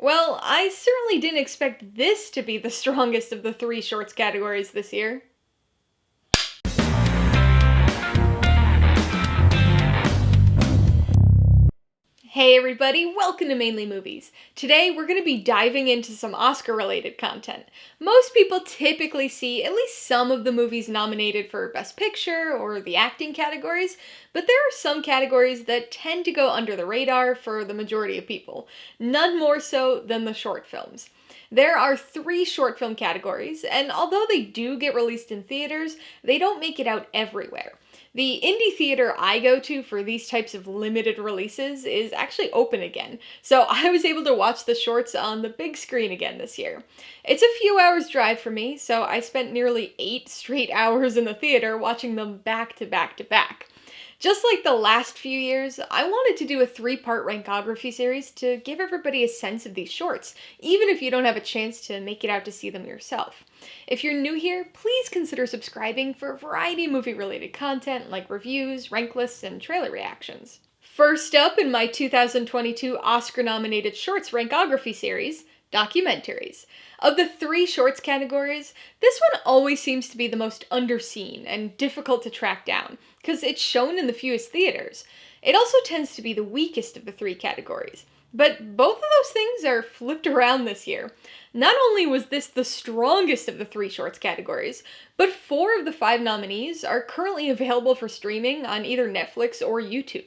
Well, I certainly didn't expect this to be the strongest of the three shorts categories this year. Hey everybody, welcome to Mainly Movies. Today we're going to be diving into some Oscar-related content. Most people typically see at least some of the movies nominated for Best Picture or the acting categories, but there are some categories that tend to go under the radar for the majority of people, none more so than the short films. There are three short film categories, and although they do get released in theaters, they don't make it out everywhere. The indie theater I go to for these types of limited releases is actually open again, so I was able to watch the shorts on the big screen again this year. It's a few hours drive for me, so I spent nearly 8 straight hours in the theater watching them back to back to back. Just like the last few years, I wanted to do a 3-part Rankography series to give everybody a sense of these shorts, even if you don't have a chance to make it out to see them yourself. If you're new here, please consider subscribing for a variety of movie-related content like reviews, rank lists, and trailer reactions. First up in my 2022 Oscar-nominated Shorts Rankography series, documentaries. Of the 3 shorts categories, this one always seems to be the most underseen and difficult to track down, because it's shown in the fewest theaters. It also tends to be the weakest of the 3 categories. But both of those things are flipped around this year. Not only was this the strongest of the 3 shorts categories, but 4 of the 5 nominees are currently available for streaming on either Netflix or YouTube.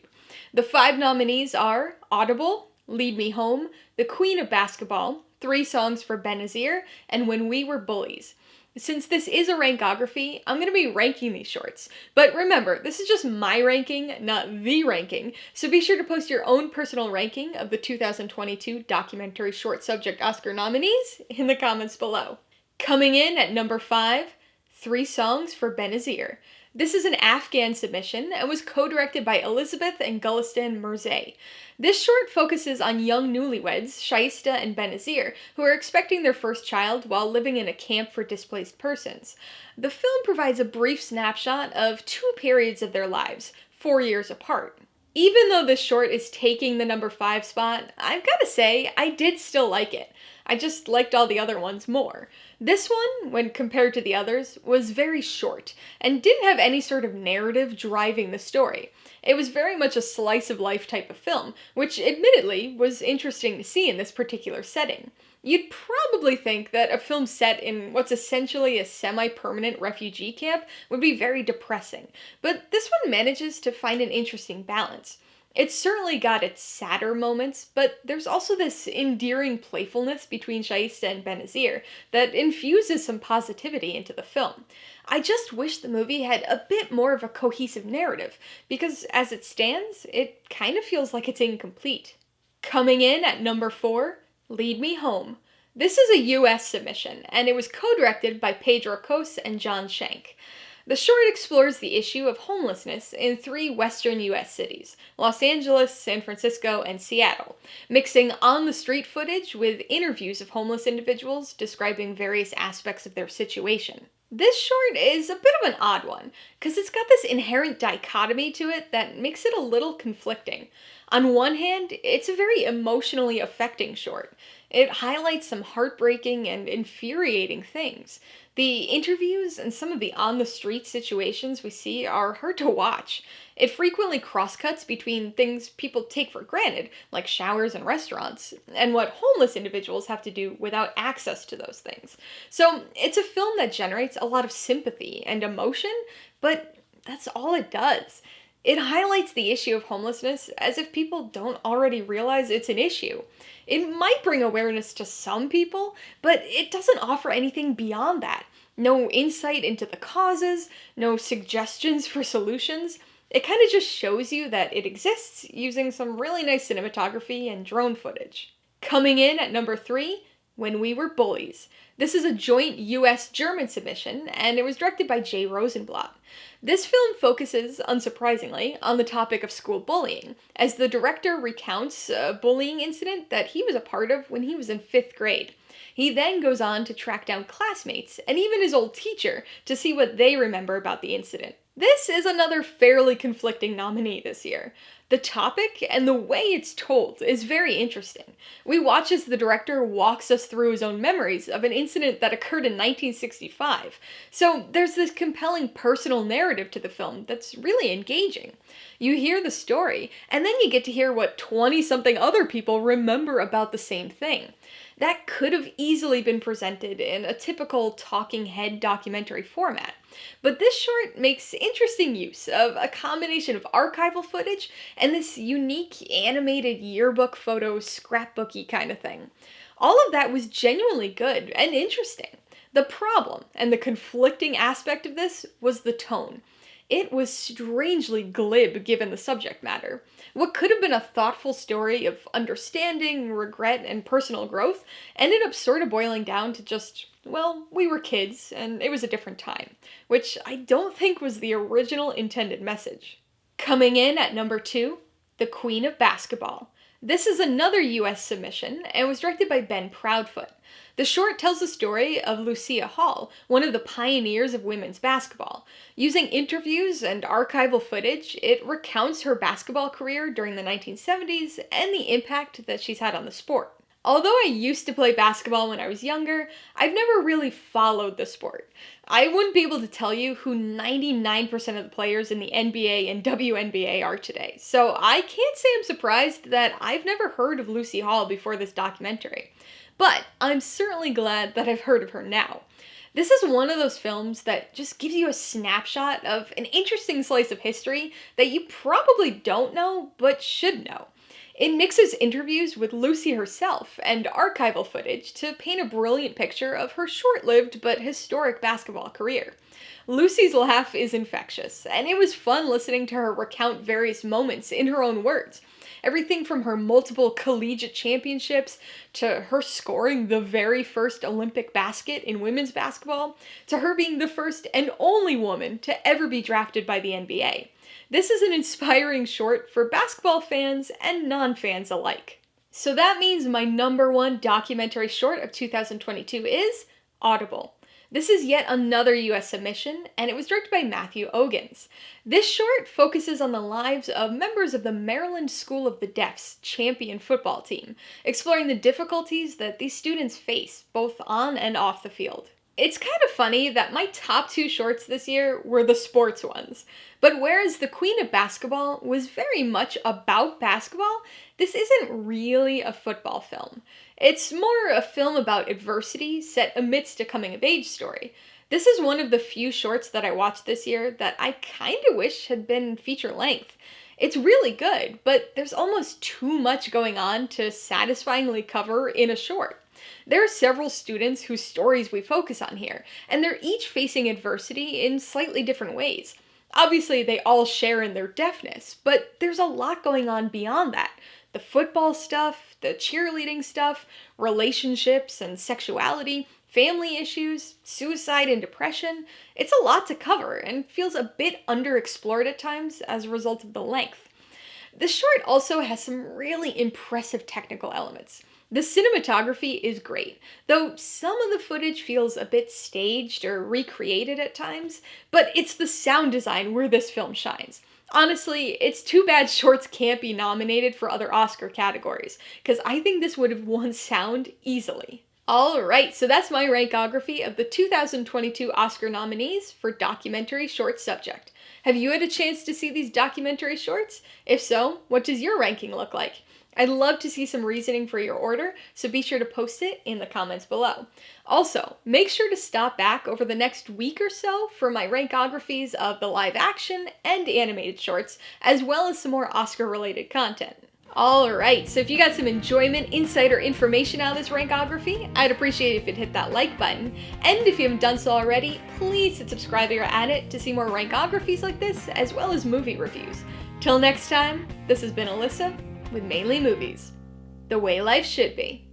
The 5 nominees are Audible, Lead Me Home, The Queen of Basketball, 3 Songs for Benazir, and When We Were Bullies. Since this is a rankography, I'm going to be ranking these shorts. But remember, this is just my ranking, not the ranking, so be sure to post your own personal ranking of the 2022 documentary short subject Oscar nominees in the comments below. Coming in at number 5, 3 Songs for Benazir. This is an Afghan submission and was co-directed by Elizabeth and Gulistan Mirzay. This short focuses on young newlyweds, Shaista and Benazir, who are expecting their first child while living in a camp for displaced persons. The film provides a brief snapshot of 2 periods of their lives, 4 years apart. Even though this short is taking the number 5 spot, I've gotta say, I did still like it. I just liked all the other ones more. This one, when compared to the others, was very short, and didn't have any sort of narrative driving the story. It was very much a slice-of-life type of film, which admittedly was interesting to see in this particular setting. You'd probably think that a film set in what's essentially a semi-permanent refugee camp would be very depressing, but this one manages to find an interesting balance. It's certainly got its sadder moments, but there's also this endearing playfulness between Shaista and Benazir that infuses some positivity into the film. I just wish the movie had a bit more of a cohesive narrative, because as it stands, it kind of feels like it's incomplete. Coming in at number 4, Lead Me Home. This is a US submission, and it was co-directed by Pedro Cos and John Shank. The short explores the issue of homelessness in 3 western US cities, Los Angeles, San Francisco, and Seattle, mixing on-the-street footage with interviews of homeless individuals describing various aspects of their situation. This short is a bit of an odd one, because it's got this inherent dichotomy to it that makes it a little conflicting. On one hand, it's a very emotionally affecting short. It highlights some heartbreaking and infuriating things. The interviews and some of the on-the-street situations we see are hard to watch. It frequently crosscuts between things people take for granted, like showers and restaurants, and what homeless individuals have to do without access to those things. So it's a film that generates a lot of sympathy and emotion, but that's all it does. It highlights the issue of homelessness as if people don't already realize it's an issue. It might bring awareness to some people, but it doesn't offer anything beyond that. No insight into the causes, no suggestions for solutions. It kind of just shows you that it exists using some really nice cinematography and drone footage. Coming in at number 3, When We Were Bullies. This is a joint US-German submission, and it was directed by Jay Rosenblatt. This film focuses, unsurprisingly, on the topic of school bullying, as the director recounts a bullying incident that he was a part of when he was in 5th grade. He then goes on to track down classmates, and even his old teacher, to see what they remember about the incident. This is another fairly conflicting nominee this year. The topic and the way it's told is very interesting. We watch as the director walks us through his own memories of an incident that occurred in 1965. So there's this compelling personal narrative to the film that's really engaging. You hear the story, and then you get to hear what 20-something other people remember about the same thing. That could have easily been presented in a typical talking head documentary format. But this short makes interesting use of a combination of archival footage and this unique animated yearbook photo scrapbooky kind of thing. All of that was genuinely good and interesting. The problem and the conflicting aspect of this was the tone. It was strangely glib given the subject matter. What could have been a thoughtful story of understanding, regret, and personal growth ended up sort of boiling down to just, well, we were kids, and it was a different time, which I don't think was the original intended message. Coming in at number 2, The Queen of Basketball. This is another US submission, and was directed by Ben Proudfoot. The short tells the story of Lucia Hall, one of the pioneers of women's basketball. Using interviews and archival footage, it recounts her basketball career during the 1970s and the impact that she's had on the sport. Although I used to play basketball when I was younger, I've never really followed the sport. I wouldn't be able to tell you who 99% of the players in the NBA and WNBA are today, so I can't say I'm surprised that I've never heard of Lucy Hall before this documentary. But I'm certainly glad that I've heard of her now. This is one of those films that just gives you a snapshot of an interesting slice of history that you probably don't know, but should know. It mixes interviews with Lucy herself and archival footage to paint a brilliant picture of her short-lived but historic basketball career. Lucy's laugh is infectious, and it was fun listening to her recount various moments in her own words. Everything from her multiple collegiate championships, to her scoring the very first Olympic basket in women's basketball, to her being the first and only woman to ever be drafted by the NBA. This is an inspiring short for basketball fans and non-fans alike. So that means my number 1 documentary short of 2022 is Audible. This is yet another US submission, and it was directed by Matthew Ogans. This short focuses on the lives of members of the Maryland School of the Deaf's champion football team, exploring the difficulties that these students face, both on and off the field. It's kind of funny that my top 2 shorts this year were the sports ones. But whereas The Queen of Basketball was very much about basketball, this isn't really a football film. It's more a film about adversity set amidst a coming-of-age story. This is one of the few shorts that I watched this year that I kinda wish had been feature-length. It's really good, but there's almost too much going on to satisfyingly cover in a short. There are several students whose stories we focus on here, and they're each facing adversity in slightly different ways. Obviously, they all share in their deafness, but there's a lot going on beyond that. The football stuff, the cheerleading stuff, relationships and sexuality, family issues, suicide and depression. It's a lot to cover and feels a bit underexplored at times as a result of the length. The short also has some really impressive technical elements. The cinematography is great, though some of the footage feels a bit staged or recreated at times, but it's the sound design where this film shines. Honestly, it's too bad shorts can't be nominated for other Oscar categories, because I think this would have won sound easily. Alright, so that's my rankography of the 2022 Oscar nominees for documentary short subject. Have you had a chance to see these documentary shorts? If so, what does your ranking look like? I'd love to see some reasoning for your order, so be sure to post it in the comments below. Also, make sure to stop back over the next week or so for my rankographies of the live action and animated shorts, as well as some more Oscar-related content. Alright, so if you got some enjoyment, insight, or information out of this rankography, I'd appreciate it if you'd hit that like button. And if you haven't done so already, please hit subscribe or add it to see more rankographies like this, as well as movie reviews. Till next time, this has been Alyssa with Mainly Movies, the way life should be.